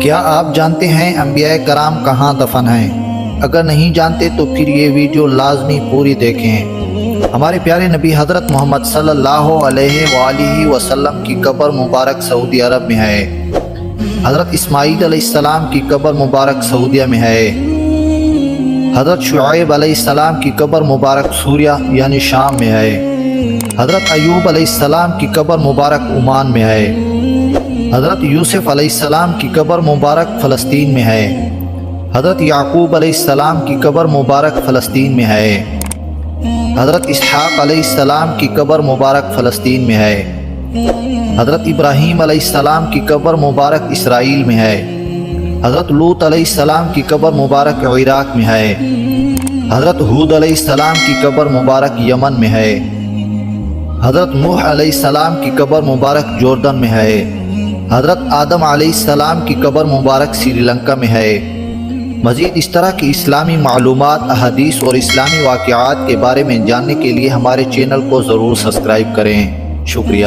کیا آپ جانتے ہیں انبیاء کرام کہاں دفن ہیں؟ اگر نہیں جانتے تو پھر یہ ویڈیو لازمی پوری دیکھیں۔ ہمارے پیارے نبی حضرت محمد صلی اللہ علیہ وآلہ وسلم کی قبر مبارک سعودی عرب میں ہے۔ حضرت اسماعیل علیہ السلام کی قبر مبارک سعودیہ میں ہے۔ حضرت شعیب علیہ السلام کی قبر مبارک سوریہ یعنی شام میں ہے۔ حضرت ایوب علیہ السلام کی قبر مبارک عمان میں ہے۔ حضرت یوسف علیہ السلام کی قبر مبارک فلسطین میں ہے۔ حضرت یعقوب علیہ السلام کی قبر مبارک فلسطین میں ہے۔ حضرت اسحاق علیہ السلام کی قبر مبارک فلسطین میں ہے۔ حضرت ابراہیم علیہ السلام کی قبر مبارک اسرائیل میں ہے۔ حضرت لوط علیہ السلام کی قبر مبارک عراق میں ہے۔ حضرت ہود علیہ السلام کی قبر مبارک یمن میں ہے۔ حضرت نوح علیہ السلام کی قبر مبارک جوردن میں ہے۔ حضرت آدم علیہ السلام کی قبر مبارک سری لنکا میں ہے۔ مزید اس طرح کی اسلامی معلومات، احادیث اور اسلامی واقعات کے بارے میں جاننے کے لیے ہمارے چینل کو ضرور سبسکرائب کریں۔ شکریہ۔